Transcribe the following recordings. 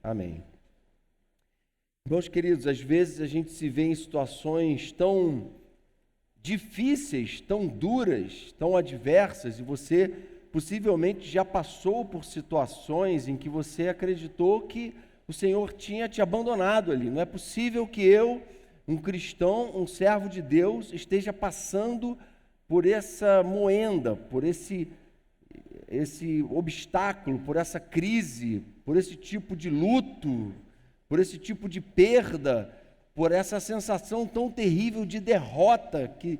Amém. Meus queridos, às vezes a gente se vê em situações tão difíceis, tão duras, tão adversas, e você possivelmente já passou por situações em que você acreditou que o Senhor tinha te abandonado ali. Não é possível que eu, um cristão, um servo de Deus, esteja passando por essa moenda, por esse obstáculo, por essa crise, por esse tipo de luto, por esse tipo de perda, por essa sensação tão terrível de derrota que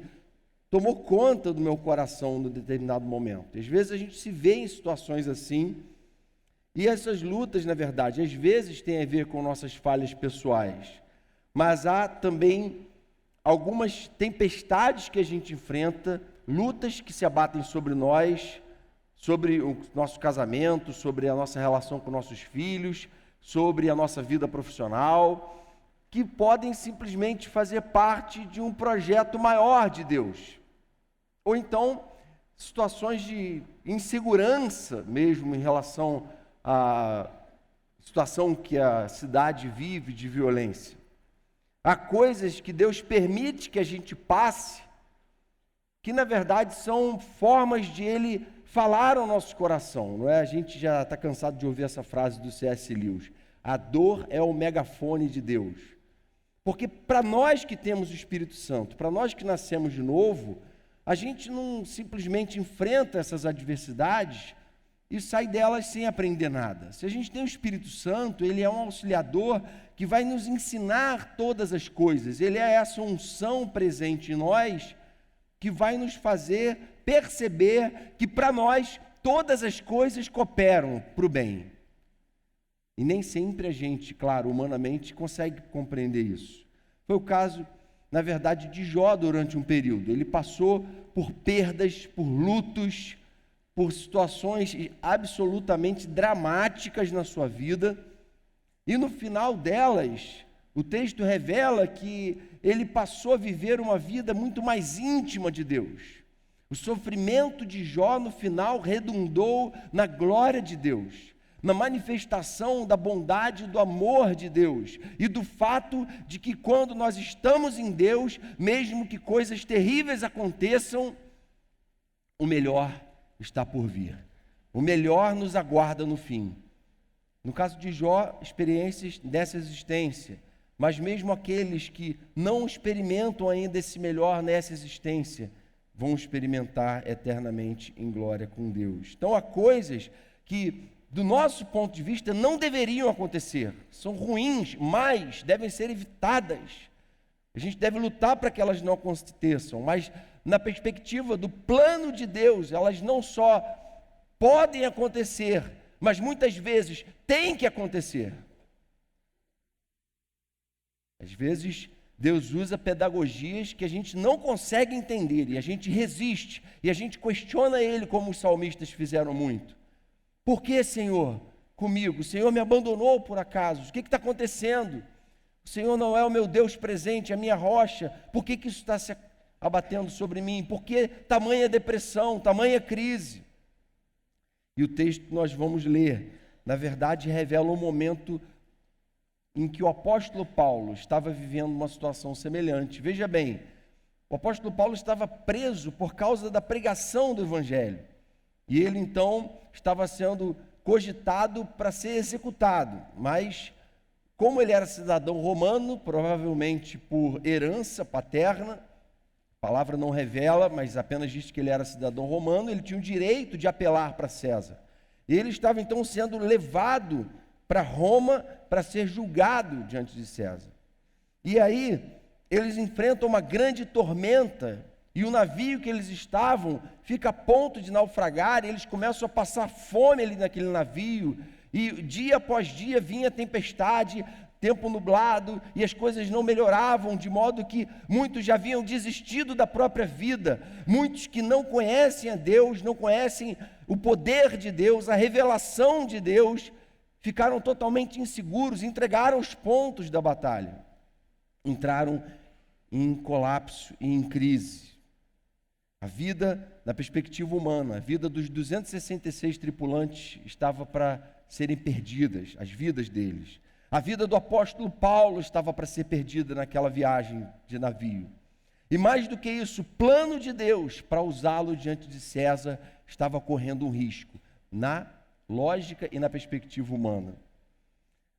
tomou conta do meu coração em determinado momento. Às vezes a gente se vê em situações assim, e essas lutas, na verdade, às vezes têm a ver com nossas falhas pessoais, mas há também algumas tempestades que a gente enfrenta, lutas que se abatem sobre nós, sobre o nosso casamento, sobre a nossa relação com nossos filhos, sobre a nossa vida profissional, que podem simplesmente fazer parte de um projeto maior de Deus. Ou então, situações de insegurança mesmo em relação à situação que a cidade vive de violência. Há coisas que Deus permite que a gente passe, que na verdade são formas de Ele falar ao nosso coração, não é? A gente já está cansado de ouvir essa frase do C.S. Lewis: a dor é o megafone de Deus. Porque para nós que temos o Espírito Santo, para nós que nascemos de novo, a gente não simplesmente enfrenta essas adversidades e sai delas sem aprender nada. Se a gente tem o Espírito Santo, ele é um auxiliador que vai nos ensinar todas as coisas. Ele é essa unção presente em nós que vai nos fazer perceber que para nós todas as coisas cooperam para o bem. E nem sempre a gente, claro, humanamente, consegue compreender isso. Foi o caso, na verdade, de Jó durante um período. Ele passou por perdas, por lutos, por situações absolutamente dramáticas na sua vida. E no final delas, o texto revela que ele passou a viver uma vida muito mais íntima de Deus. O sofrimento de Jó, no final, redundou na glória de Deus, na manifestação da bondade e do amor de Deus, e do fato de que quando nós estamos em Deus, mesmo que coisas terríveis aconteçam, o melhor está por vir. O melhor nos aguarda no fim. No caso de Jó, experiências dessa existência, mas mesmo aqueles que não experimentam ainda esse melhor nessa existência, vão experimentar eternamente em glória com Deus. Então há coisas que, do nosso ponto de vista, não deveriam acontecer, são ruins, mas devem ser evitadas. A gente deve lutar para que elas não aconteçam, mas na perspectiva do plano de Deus, elas não só podem acontecer, mas muitas vezes têm que acontecer. Às vezes Deus usa pedagogias que a gente não consegue entender, e a gente resiste, e a gente questiona Ele, como os salmistas fizeram muito. Por que, Senhor, comigo? O Senhor me abandonou por acaso? O que está acontecendo? O Senhor não é o meu Deus presente, a minha rocha. Por que isso está se abatendo sobre mim? Por que tamanha depressão, tamanha crise? E o texto que nós vamos ler, na verdade, revela um momento em que o apóstolo Paulo estava vivendo uma situação semelhante. Veja bem, o apóstolo Paulo estava preso por causa da pregação do Evangelho. E ele, então, estava sendo cogitado para ser executado. Mas, como ele era cidadão romano, provavelmente por herança paterna, a palavra não revela, mas apenas diz que ele era cidadão romano, ele tinha o direito de apelar para César. E ele estava, então, sendo levado para Roma para ser julgado diante de César. E aí, eles enfrentam uma grande tormenta, e o navio que eles estavam fica a ponto de naufragar, e eles começam a passar fome ali naquele navio, e dia após dia vinha tempestade, tempo nublado, e as coisas não melhoravam, de modo que muitos já haviam desistido da própria vida, muitos que não conhecem a Deus, não conhecem o poder de Deus, a revelação de Deus, ficaram totalmente inseguros, entregaram os pontos da batalha, entraram em colapso e em crise. A vida, na perspectiva humana, a vida dos 266 tripulantes estava para serem perdidas, as vidas deles. A vida do apóstolo Paulo estava para ser perdida naquela viagem de navio. E mais do que isso, o plano de Deus para usá-lo diante de César estava correndo um risco, na lógica e na perspectiva humana.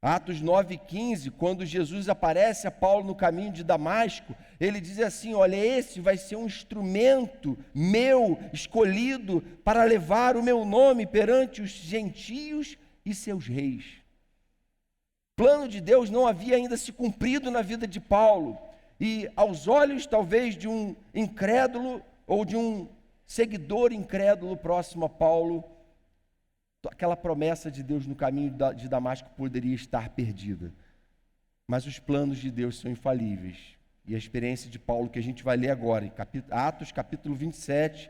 Atos 9,15, quando Jesus aparece a Paulo no caminho de Damasco, ele diz assim: olha, esse vai ser um instrumento meu, escolhido para levar o meu nome perante os gentios e seus reis. O plano de Deus não havia ainda se cumprido na vida de Paulo, e aos olhos talvez de um incrédulo ou de um seguidor incrédulo próximo a Paulo, aquela promessa de Deus no caminho de Damasco poderia estar perdida. Mas os planos de Deus são infalíveis. E a experiência de Paulo, que a gente vai ler agora, em Atos capítulo 27,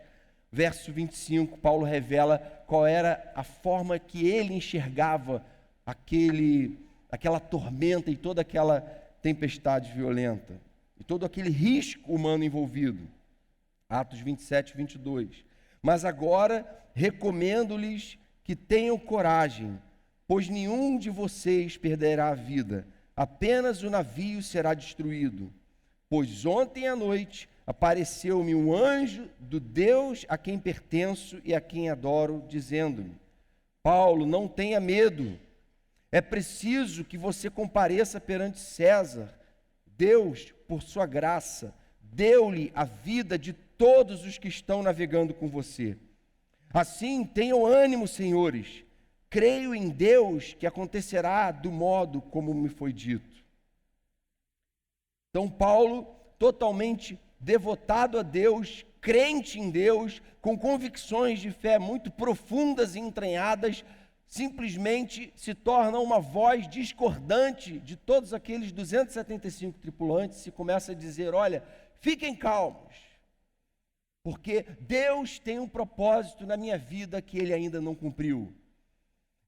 verso 25, Paulo revela qual era a forma que ele enxergava aquela tormenta e toda aquela tempestade violenta, e todo aquele risco humano envolvido. Atos 27, 22. Mas agora recomendo-lhes que tenham coragem, pois nenhum de vocês perderá a vida, apenas o navio será destruído. Pois ontem à noite apareceu-me um anjo do Deus a quem pertenço e a quem adoro, dizendo-me: Paulo, não tenha medo, é preciso que você compareça perante César. Deus, por sua graça, deu-lhe a vida de todos os que estão navegando com você. Assim, tenham ânimo, senhores, creio em Deus que acontecerá do modo como me foi dito. Então Paulo, totalmente devotado a Deus, crente em Deus, com convicções de fé muito profundas e entranhadas, simplesmente se torna uma voz discordante de todos aqueles 275 tripulantes e começa a dizer: olha, fiquem calmos, porque Deus tem um propósito na minha vida que Ele ainda não cumpriu.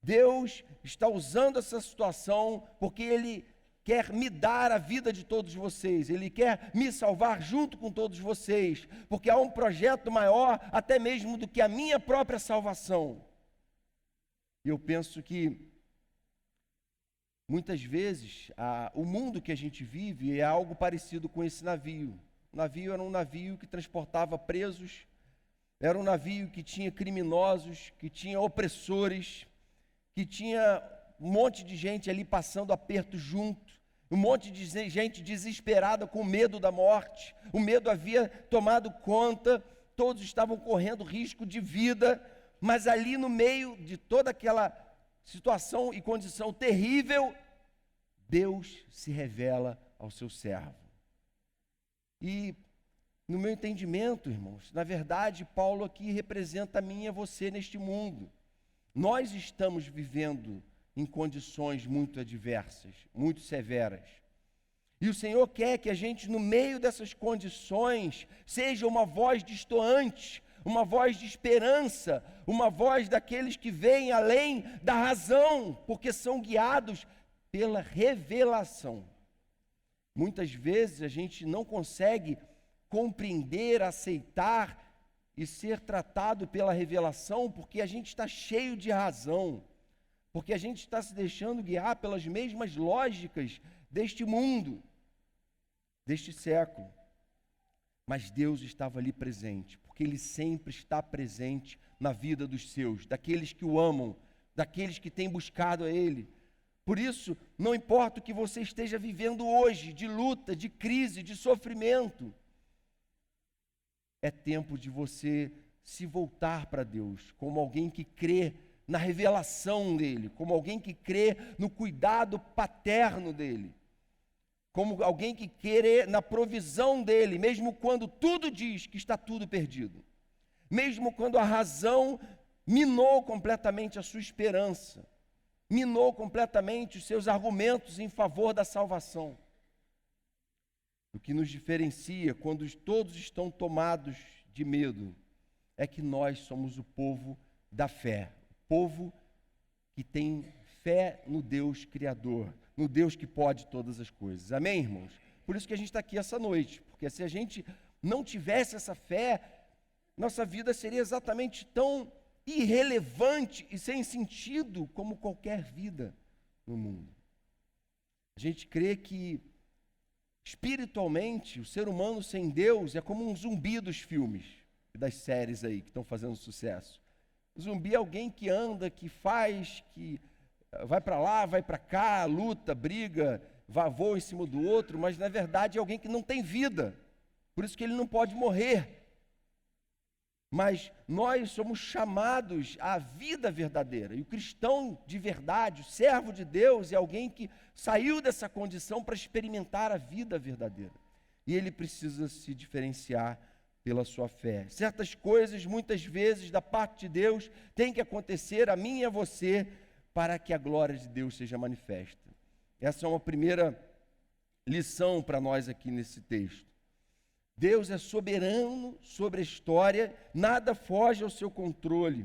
Deus está usando essa situação porque Ele quer me dar a vida de todos vocês, Ele quer me salvar junto com todos vocês, porque há um projeto maior até mesmo do que a minha própria salvação. E eu penso que muitas vezes o mundo que a gente vive é algo parecido com esse navio. O navio era um navio que transportava presos, era um navio que tinha criminosos, que tinha opressores, que tinha um monte de gente ali passando aperto junto, um monte de gente desesperada com medo da morte. O medo havia tomado conta, todos estavam correndo risco de vida, mas ali no meio de toda aquela situação e condição terrível, Deus se revela ao seu servo. E no meu entendimento, irmãos, na verdade, Paulo aqui representa a mim e a você neste mundo. Nós estamos vivendo em condições muito adversas, muito severas. E o Senhor quer que a gente, no meio dessas condições, seja uma voz destoante, uma voz de esperança, uma voz daqueles que veem além da razão, porque são guiados pela revelação. Muitas vezes a gente não consegue compreender, aceitar e ser tratado pela revelação, porque a gente está cheio de razão, porque a gente está se deixando guiar pelas mesmas lógicas deste mundo, deste século. Mas Deus estava ali presente, porque Ele sempre está presente na vida dos seus, daqueles que o amam, daqueles que têm buscado a Ele. Por isso, não importa o que você esteja vivendo hoje, de luta, de crise, de sofrimento, é tempo de você se voltar para Deus, como alguém que crê na revelação dEle, como alguém que crê no cuidado paterno dEle, como alguém que crê na provisão dEle, mesmo quando tudo diz que está tudo perdido, mesmo quando a razão minou completamente a sua esperança, minou completamente os seus argumentos em favor da salvação. O que nos diferencia quando todos estão tomados de medo é que nós somos o povo da fé, o povo que tem fé no Deus Criador, no Deus que pode todas as coisas. Amém, irmãos? Por isso que a gente está aqui essa noite, porque se a gente não tivesse essa fé, nossa vida seria exatamente tão irrelevante e sem sentido como qualquer vida no mundo. A gente crê que espiritualmente o ser humano sem Deus é como um zumbi dos filmes e das séries aí que estão fazendo sucesso. O zumbi é alguém que anda, que faz, que vai para lá, vai para cá, luta, briga, voa em cima do outro, mas na verdade é alguém que não tem vida. Por isso que ele não pode morrer. Mas nós somos chamados à vida verdadeira. E o cristão de verdade, o servo de Deus, é alguém que saiu dessa condição para experimentar a vida verdadeira. E ele precisa se diferenciar pela sua fé. Certas coisas, muitas vezes, da parte de Deus, têm que acontecer a mim e a você, para que a glória de Deus seja manifesta. Essa é uma primeira lição para nós aqui nesse texto. Deus é soberano sobre a história, nada foge ao seu controle.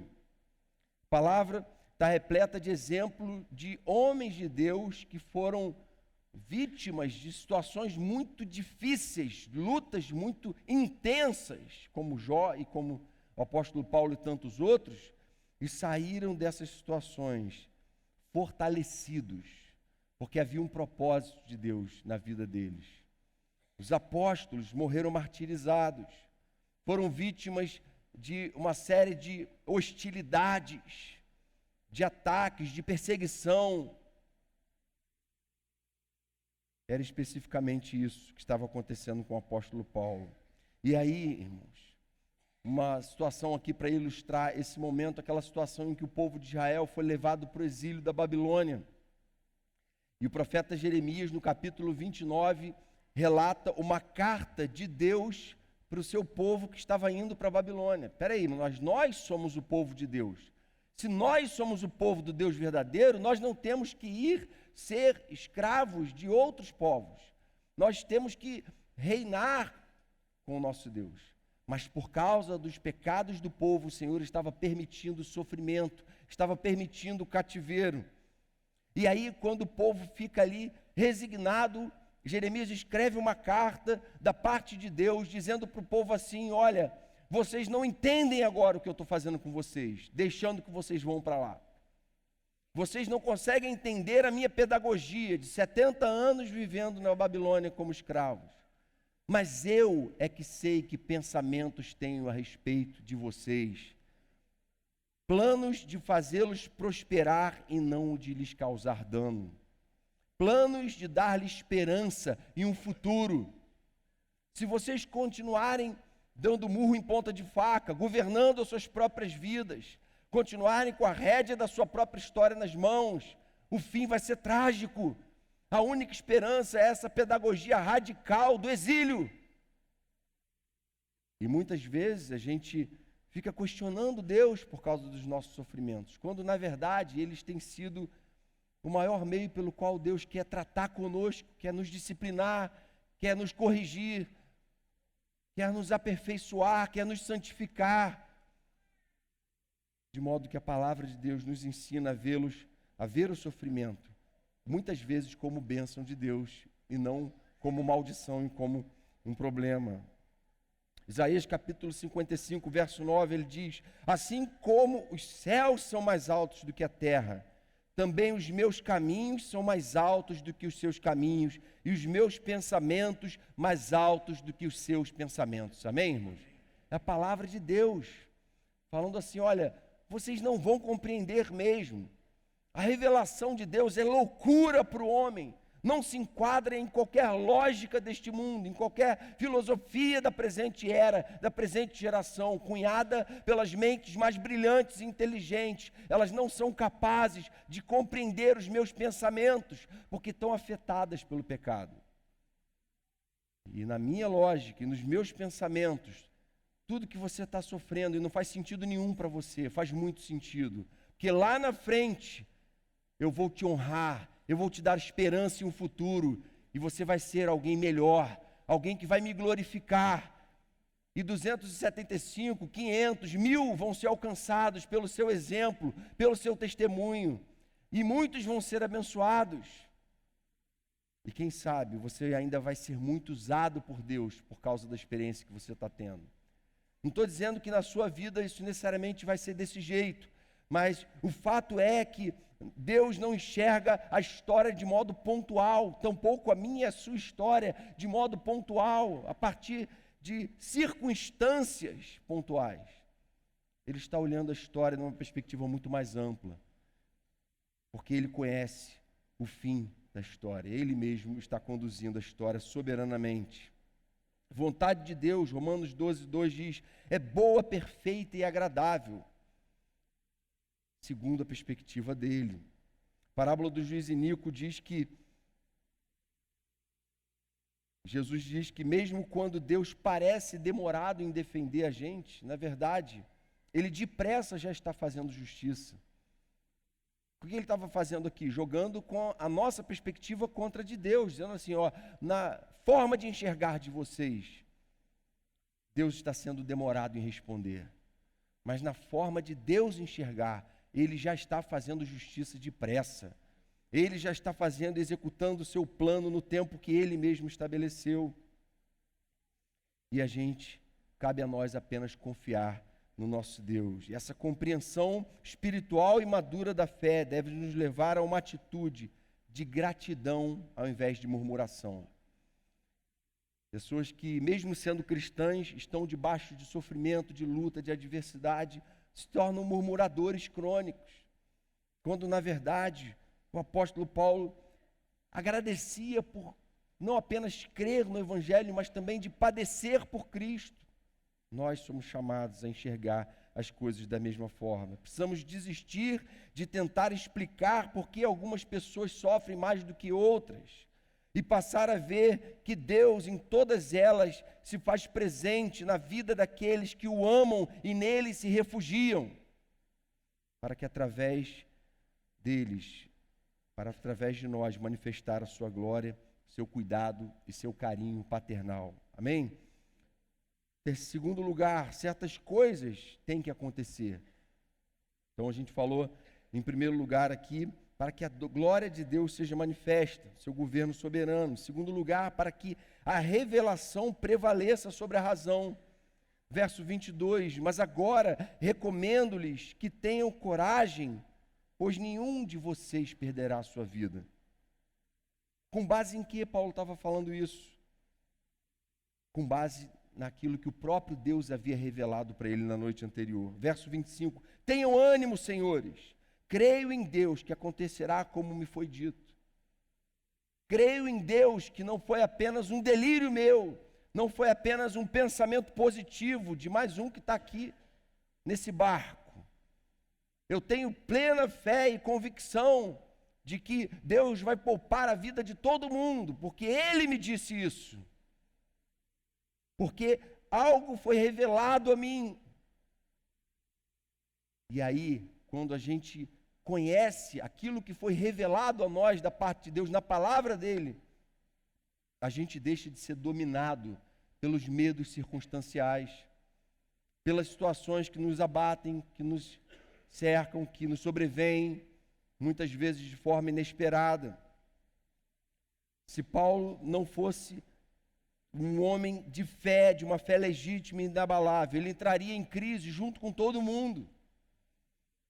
A palavra está repleta de exemplo de homens de Deus que foram vítimas de situações muito difíceis, lutas muito intensas, como Jó e como o apóstolo Paulo e tantos outros, e saíram dessas situações fortalecidos, porque havia um propósito de Deus na vida deles. Os apóstolos morreram martirizados, foram vítimas de uma série de hostilidades, de ataques, de perseguição. Era especificamente isso que estava acontecendo com o apóstolo Paulo. E aí, irmãos, uma situação aqui para ilustrar esse momento, aquela situação em que o povo de Israel foi levado para o exílio da Babilônia. E o profeta Jeremias, no capítulo 29, relata uma carta de Deus para o seu povo que estava indo para a Babilônia. Espera aí, nós somos o povo de Deus. Se nós somos o povo do Deus verdadeiro, nós não temos que ir ser escravos de outros povos. Nós temos que reinar com o nosso Deus. Mas por causa dos pecados do povo, o Senhor estava permitindo o sofrimento, estava permitindo o cativeiro. E aí, quando o povo fica ali resignado, Jeremias escreve uma carta da parte de Deus, dizendo para o povo assim: olha, vocês não entendem agora o que eu estou fazendo com vocês, deixando que vocês vão para lá. Vocês não conseguem entender a minha pedagogia de 70 anos vivendo na Babilônia como escravos. Mas eu é que sei que pensamentos tenho a respeito de vocês. Planos de fazê-los prosperar e não de lhes causar dano. Planos de dar-lhes esperança e um futuro. Se vocês continuarem dando murro em ponta de faca, governando as suas próprias vidas, continuarem com a rédea da sua própria história nas mãos, o fim vai ser trágico. A única esperança é essa pedagogia radical do exílio. E muitas vezes a gente fica questionando Deus por causa dos nossos sofrimentos, quando na verdade eles têm sido o maior meio pelo qual Deus quer tratar conosco, quer nos disciplinar, quer nos corrigir, quer nos aperfeiçoar, quer nos santificar. De modo que a palavra de Deus nos ensina a ver o sofrimento, muitas vezes como bênção de Deus, e não como maldição e como um problema. Isaías capítulo 55, verso 9, ele diz: assim como os céus são mais altos do que a terra, também os meus caminhos são mais altos do que os seus caminhos, e os meus pensamentos mais altos do que os seus pensamentos. Amém, irmãos? É a palavra de Deus, falando assim: olha, vocês não vão compreender mesmo. A revelação de Deus é loucura para o homem. Não se enquadra em qualquer lógica deste mundo, em qualquer filosofia da presente era, da presente geração, cunhada pelas mentes mais brilhantes e inteligentes. Elas não são capazes de compreender os meus pensamentos, porque estão afetadas pelo pecado. E na minha lógica e nos meus pensamentos, tudo que você está sofrendo e não faz sentido nenhum para você, faz muito sentido. Porque lá na frente, eu vou te honrar, eu vou te dar esperança e um futuro, e você vai ser alguém melhor, alguém que vai me glorificar. E 275, 500, 1000 vão ser alcançados pelo seu exemplo, pelo seu testemunho, e muitos vão ser abençoados. E quem sabe você ainda vai ser muito usado por Deus por causa da experiência que você está tendo. Não estou dizendo que na sua vida isso necessariamente vai ser desse jeito, mas o fato é que Deus não enxerga a história de modo pontual, tampouco a minha e a sua história de modo pontual, a partir de circunstâncias pontuais. Ele está olhando a história numa perspectiva muito mais ampla, porque Ele conhece o fim da história. Ele mesmo está conduzindo a história soberanamente. Vontade de Deus, Romanos 12:2 diz, é boa, perfeita e agradável, segundo a perspectiva dele. A parábola do juiz Inico diz que Jesus diz que mesmo quando Deus parece demorado em defender a gente, na verdade, Ele depressa já está fazendo justiça. O que Ele estava fazendo aqui? Jogando com a nossa perspectiva contra a de Deus, dizendo assim, ó, na forma de enxergar de vocês, Deus está sendo demorado em responder. Mas na forma de Deus enxergar, Ele já está fazendo justiça depressa. Ele já está executando o seu plano no tempo que Ele mesmo estabeleceu. E cabe a nós apenas confiar no nosso Deus. E essa compreensão espiritual e madura da fé deve nos levar a uma atitude de gratidão ao invés de murmuração. Pessoas que, mesmo sendo cristãs, estão debaixo de sofrimento, de luta, de adversidade, se tornam murmuradores crônicos, quando, na verdade, o apóstolo Paulo agradecia por não apenas crer no Evangelho, mas também de padecer por Cristo. Nós somos chamados a enxergar as coisas da mesma forma. Precisamos desistir de tentar explicar por que algumas pessoas sofrem mais do que outras e passar a ver que Deus, em todas elas, se faz presente na vida daqueles que o amam e nele se refugiam, para que através deles, através de nós, manifestar a sua glória, seu cuidado e seu carinho paternal. Amém? Em segundo lugar, certas coisas têm que acontecer. Então a gente falou, em primeiro lugar aqui, para que a glória de Deus seja manifesta, seu governo soberano. Em segundo lugar, para que a revelação prevaleça sobre a razão. Verso 22, mas agora recomendo-lhes que tenham coragem, pois nenhum de vocês perderá a sua vida. Com base em que Paulo estava falando isso? Com base naquilo que o próprio Deus havia revelado para ele na noite anterior. Verso 25, tenham ânimo, senhores, creio em Deus que acontecerá como me foi dito. Creio em Deus que não foi apenas um delírio meu, não foi apenas um pensamento positivo de mais um que está aqui nesse barco. Eu tenho plena fé e convicção de que Deus vai poupar a vida de todo mundo, porque Ele me disse isso. Porque algo foi revelado a mim. E aí, quando a gente conhece aquilo que foi revelado a nós da parte de Deus, na palavra dEle, a gente deixa de ser dominado pelos medos circunstanciais, pelas situações que nos abatem, que nos cercam, que nos sobrevêm, muitas vezes de forma inesperada. Se Paulo não fosse um homem de fé, de uma fé legítima e inabalável, ele entraria em crise junto com todo mundo.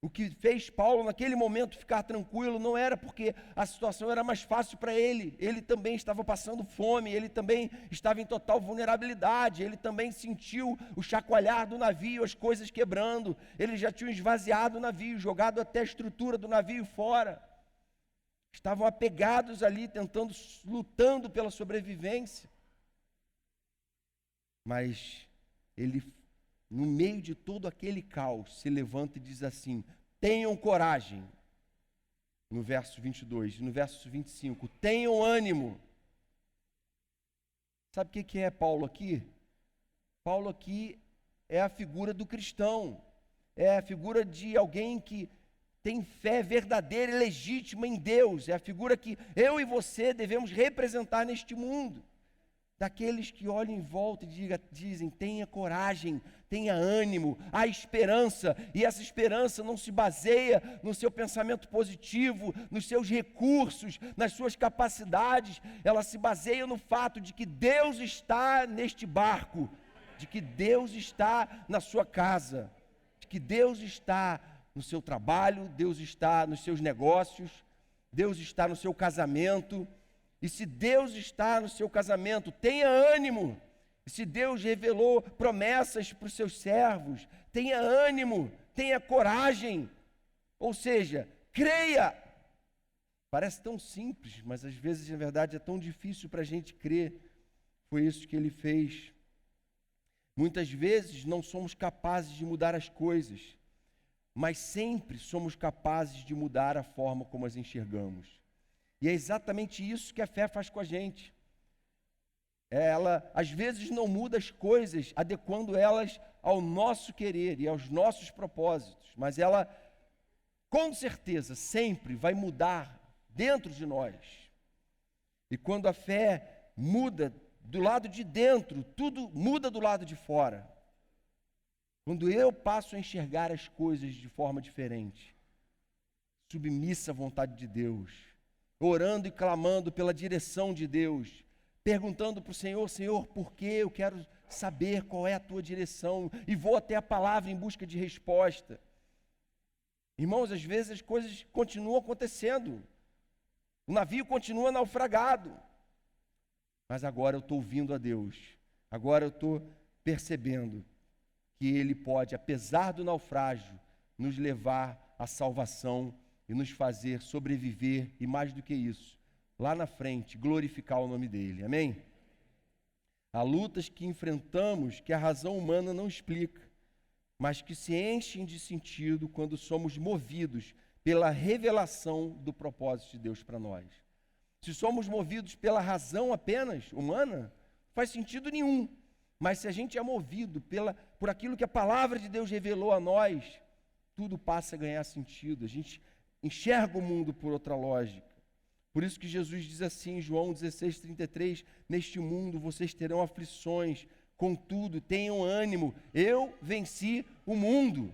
O que fez Paulo naquele momento ficar tranquilo não era porque a situação era mais fácil para ele. Ele também estava passando fome, ele também estava em total vulnerabilidade, ele também sentiu o chacoalhar do navio, as coisas quebrando. Eles já tinham esvaziado o navio, jogado até a estrutura do navio fora. Estavam apegados ali, lutando pela sobrevivência. Mas ele, no meio de todo aquele caos, se levanta e diz assim, tenham coragem, no verso 22, no verso 25, tenham ânimo. Sabe o que é Paulo aqui? Paulo aqui é a figura do cristão, é a figura de alguém que tem fé verdadeira e legítima em Deus, é a figura que eu e você devemos representar neste mundo. Daqueles que olham em volta e dizem, tenha coragem, tenha ânimo, há esperança, e essa esperança não se baseia no seu pensamento positivo, nos seus recursos, nas suas capacidades, ela se baseia no fato de que Deus está neste barco, de que Deus está na sua casa, de que Deus está no seu trabalho, Deus está nos seus negócios, Deus está no seu casamento. E se Deus está no seu casamento, tenha ânimo. E se Deus revelou promessas para os seus servos, tenha ânimo, tenha coragem. Ou seja, creia. Parece tão simples, mas às vezes, na verdade, é tão difícil para a gente crer. Foi isso que ele fez. Muitas vezes não somos capazes de mudar as coisas, mas sempre somos capazes de mudar a forma como as enxergamos. E é exatamente isso que a fé faz com a gente. Ela, às vezes, não muda as coisas, adequando elas ao nosso querer e aos nossos propósitos, mas ela, com certeza, sempre vai mudar dentro de nós. E quando a fé muda do lado de dentro, tudo muda do lado de fora. Quando eu passo a enxergar as coisas de forma diferente, submissa à vontade de Deus, orando e clamando pela direção de Deus, perguntando para o Senhor, Senhor, por quê? Eu quero saber qual é a tua direção, e vou até a palavra em busca de resposta. Irmãos, às vezes as coisas continuam acontecendo, o navio continua naufragado, mas agora eu estou ouvindo a Deus, agora eu estou percebendo que Ele pode, apesar do naufrágio, nos levar à salvação e nos fazer sobreviver, e mais do que isso, lá na frente, glorificar o nome dEle, amém? Há lutas que enfrentamos que a razão humana não explica, mas que se enchem de sentido quando somos movidos pela revelação do propósito de Deus para nós. Se somos movidos pela razão apenas humana, não faz sentido nenhum. Mas se a gente é movido por aquilo que a palavra de Deus revelou a nós, tudo passa a ganhar sentido. A gente enxerga o mundo por outra lógica. Por isso que Jesus diz assim em João 16:33, neste mundo vocês terão aflições, contudo tenham ânimo, eu venci o mundo.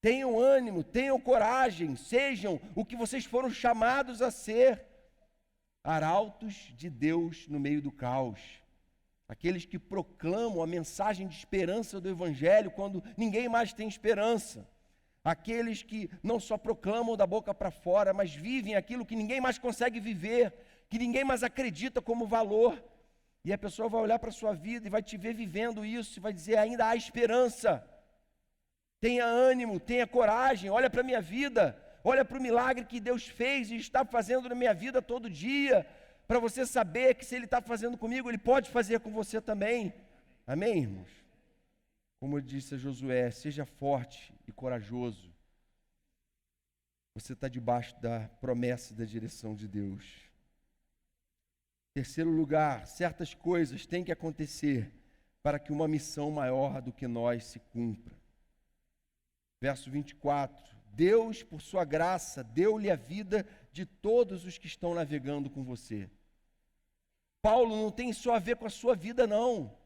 Tenham ânimo, tenham coragem, sejam o que vocês foram chamados a ser, arautos de Deus no meio do caos. Aqueles que proclamam a mensagem de esperança do Evangelho quando ninguém mais tem esperança. Aqueles que não só proclamam da boca para fora, mas vivem aquilo que ninguém mais consegue viver, que ninguém mais acredita como valor. E a pessoa vai olhar para a sua vida e vai te ver vivendo isso, e vai dizer, ainda há esperança. Tenha ânimo, tenha coragem, olha para a minha vida, olha para o milagre que Deus fez e está fazendo na minha vida todo dia, para você saber que se Ele está fazendo comigo, Ele pode fazer com você também. Amém, irmãos? Como eu disse a Josué, seja forte e corajoso. Você está debaixo da promessa e da direção de Deus. Terceiro lugar, certas coisas têm que acontecer para que uma missão maior do que nós se cumpra. Verso 24, Deus, por sua graça, deu-lhe a vida de todos os que estão navegando com você. Paulo não tem só a ver com a sua vida, não.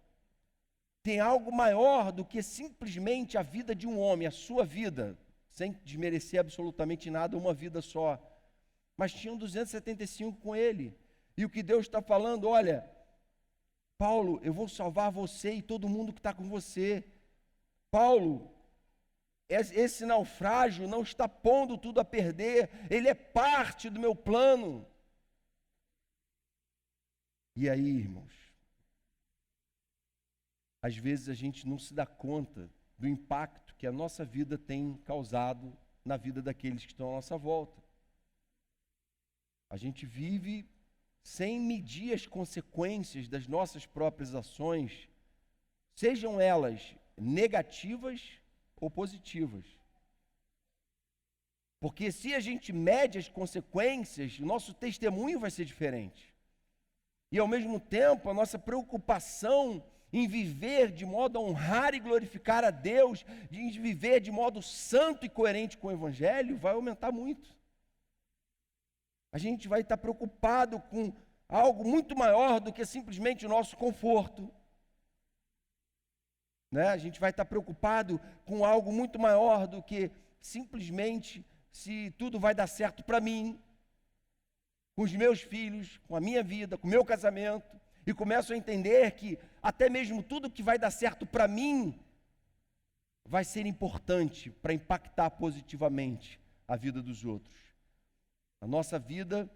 Tem algo maior do que simplesmente a vida de um homem, a sua vida, sem desmerecer absolutamente nada, uma vida só. Mas tinham 275 com ele. E o que Deus está falando, olha, Paulo, eu vou salvar você e todo mundo que está com você. Paulo, esse naufrágio não está pondo tudo a perder, ele é parte do meu plano. E aí, irmãos, às vezes a gente não se dá conta do impacto que a nossa vida tem causado na vida daqueles que estão à nossa volta. A gente vive sem medir as consequências das nossas próprias ações, sejam elas negativas ou positivas. Porque se a gente mede as consequências, o nosso testemunho vai ser diferente. E ao mesmo tempo, a nossa preocupação em viver de modo a honrar e glorificar a Deus, em viver de modo santo e coerente com o Evangelho, vai aumentar muito. A gente vai estar preocupado com algo muito maior do que simplesmente o nosso conforto. Né? A gente vai estar preocupado com algo muito maior do que simplesmente se tudo vai dar certo para mim, com os meus filhos, com a minha vida, com o meu casamento. e começo a entender que até mesmo tudo que vai dar certo para mim vai ser importante para impactar positivamente a vida dos outros. A nossa vida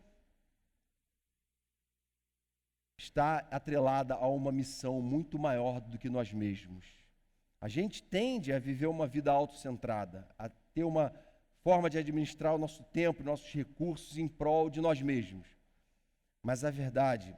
está atrelada a uma missão muito maior do que nós mesmos. A gente tende a viver uma vida autocentrada, a ter uma forma de administrar o nosso tempo, nossos recursos em prol de nós mesmos. Mas a verdade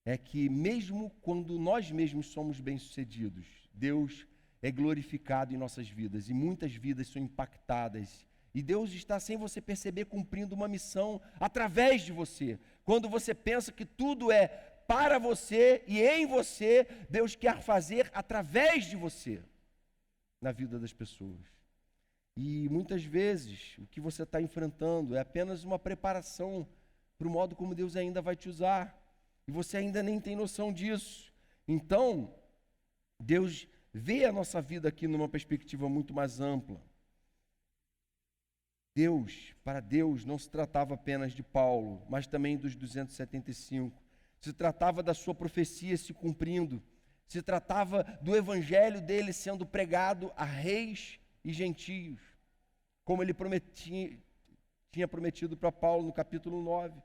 é que mesmo quando nós mesmos somos bem-sucedidos, Deus é glorificado em nossas vidas e muitas vidas são impactadas. E Deus está, sem você perceber, cumprindo uma missão através de você. Quando você pensa que tudo é para você e em você, Deus quer fazer através de você na vida das pessoas. E muitas vezes o que você está enfrentando é apenas uma preparação para o modo como Deus ainda vai te usar. E você ainda nem tem noção disso. Então, Deus vê a nossa vida aqui numa perspectiva muito mais ampla. Para Deus, não se tratava apenas de Paulo, mas também dos 275. Se tratava da sua profecia se cumprindo. Se tratava do evangelho dele sendo pregado a reis e gentios, como ele tinha prometido para Paulo no capítulo 9.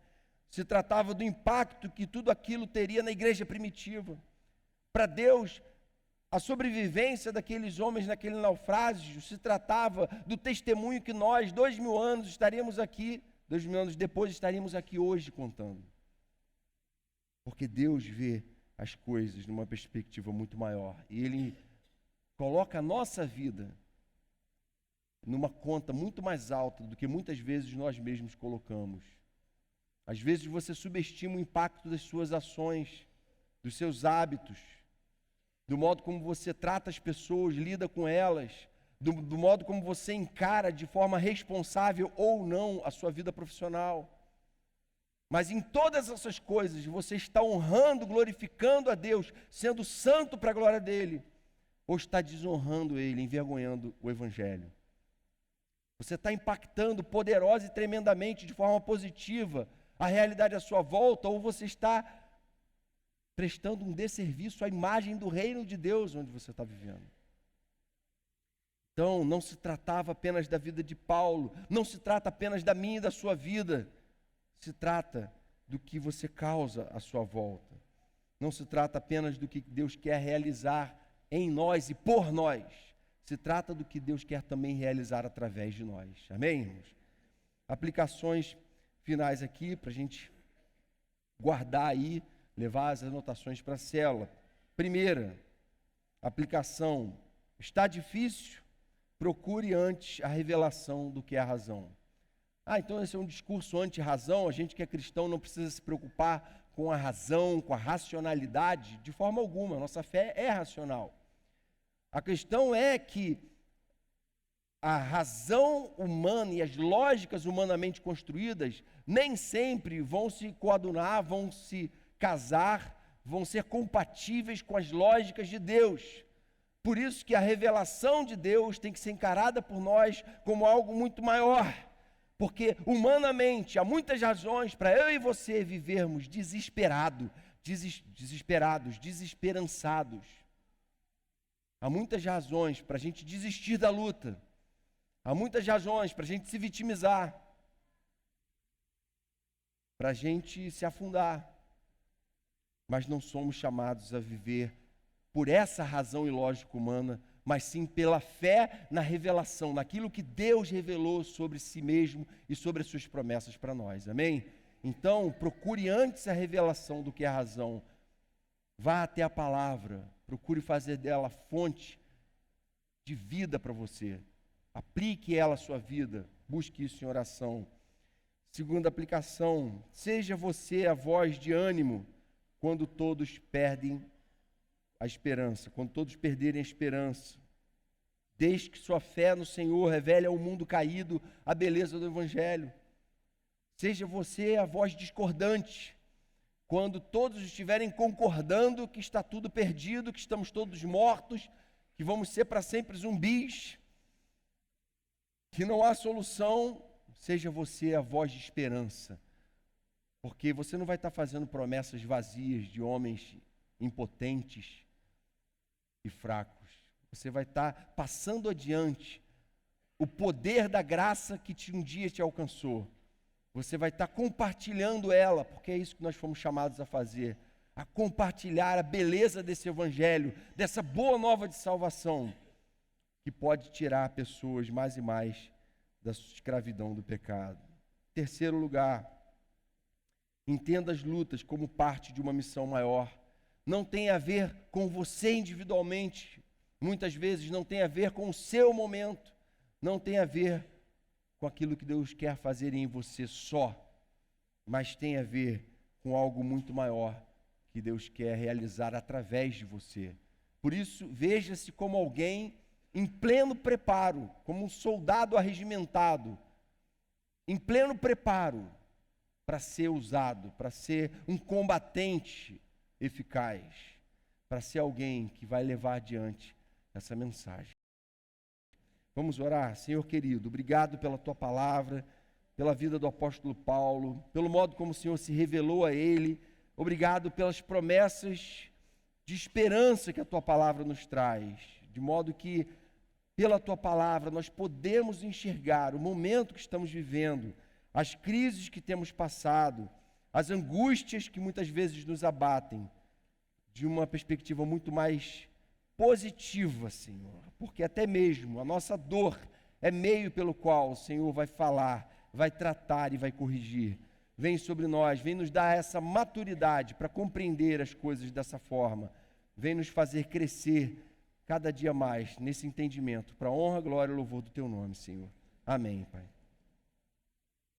Se tratava do impacto que tudo aquilo teria na igreja primitiva. Para Deus, a sobrevivência daqueles homens naquele naufrágio se tratava do testemunho que nós, 2000 anos, estaríamos aqui, 2000 anos depois, estaríamos aqui hoje contando. Porque Deus vê as coisas numa perspectiva muito maior. E Ele coloca a nossa vida numa conta muito mais alta do que muitas vezes nós mesmos colocamos. Às vezes você subestima o impacto das suas ações, dos seus hábitos, do modo como você trata as pessoas, lida com elas, do modo como você encara de forma responsável ou não a sua vida profissional. Mas em todas essas coisas você está honrando, glorificando a Deus, sendo santo para a glória dEle, ou está desonrando Ele, envergonhando o Evangelho. Você está impactando poderosa e tremendamente, de forma positiva, a realidade à sua volta, ou você está prestando um desserviço à imagem do reino de Deus onde você está vivendo. Então, não se tratava apenas da vida de Paulo, não se trata apenas da minha e da sua vida, se trata do que você causa à sua volta. Não se trata apenas do que Deus quer realizar em nós e por nós, se trata do que Deus quer também realizar através de nós. Amém, irmãos? Aplicações finais aqui, para a gente guardar aí, levar as anotações para a célula. Primeira aplicação: está difícil? Procure antes a revelação do que é a razão. Então esse é um discurso anti-razão. A gente que é cristão não precisa se preocupar com a razão, com a racionalidade, de forma alguma. Nossa fé é racional. A questão é que a razão humana e as lógicas humanamente construídas nem sempre vão se coadunar, vão se casar, vão ser compatíveis com as lógicas de Deus. Por isso que a revelação de Deus tem que ser encarada por nós como algo muito maior. Porque humanamente há muitas razões para eu e você vivermos desesperançados. Há muitas razões para a gente desistir da luta. Há muitas razões para a gente se vitimizar, para a gente se afundar. Mas não somos chamados a viver por essa razão e lógica humana, mas sim pela fé na revelação, naquilo que Deus revelou sobre si mesmo e sobre as suas promessas para nós. Amém? Então, procure antes a revelação do que a razão. Vá até a palavra, procure fazer dela fonte de vida para você. Aplique ela à sua vida, busque isso em oração. Segunda aplicação: seja você a voz de ânimo quando todos perdem a esperança, quando todos perderem a esperança. Deixe que sua fé no Senhor revele ao mundo caído a beleza do Evangelho. Seja você a voz discordante quando todos estiverem concordando que está tudo perdido, que estamos todos mortos, que vamos ser para sempre zumbis, que não há solução. Seja você a voz de esperança Porque você não vai estar fazendo promessas vazias de homens impotentes e fracos. Você vai estar passando adiante o poder da graça que um dia te alcançou. Você vai estar compartilhando ela, porque é isso que nós fomos chamados a fazer, a compartilhar a beleza desse evangelho, dessa boa nova de salvação, que pode tirar pessoas mais e mais da escravidão do pecado. Terceiro lugar, entenda as lutas como parte de uma missão maior. Não tem a ver com você individualmente, muitas vezes não tem a ver com o seu momento, não tem a ver com aquilo que Deus quer fazer em você só, mas tem a ver com algo muito maior que Deus quer realizar através de você. Por isso, veja-se como alguém em pleno preparo, como um soldado arregimentado, em pleno preparo para ser usado, para ser um combatente eficaz, para ser alguém que vai levar adiante essa mensagem. Vamos orar. Senhor querido, obrigado pela tua palavra, pela vida do apóstolo Paulo, pelo modo como o Senhor se revelou a ele. Obrigado pelas promessas de esperança que a tua palavra nos traz, de modo que pela tua palavra nós podemos enxergar o momento que estamos vivendo, as crises que temos passado, as angústias que muitas vezes nos abatem, de uma perspectiva muito mais positiva, Senhor, porque até mesmo a nossa dor é meio pelo qual o Senhor vai falar, vai tratar e vai corrigir. Vem sobre nós, vem nos dar essa maturidade para compreender as coisas dessa forma, vem nos fazer crescer cada dia mais nesse entendimento, para a honra, glória e louvor do teu nome, Senhor. Amém, Pai.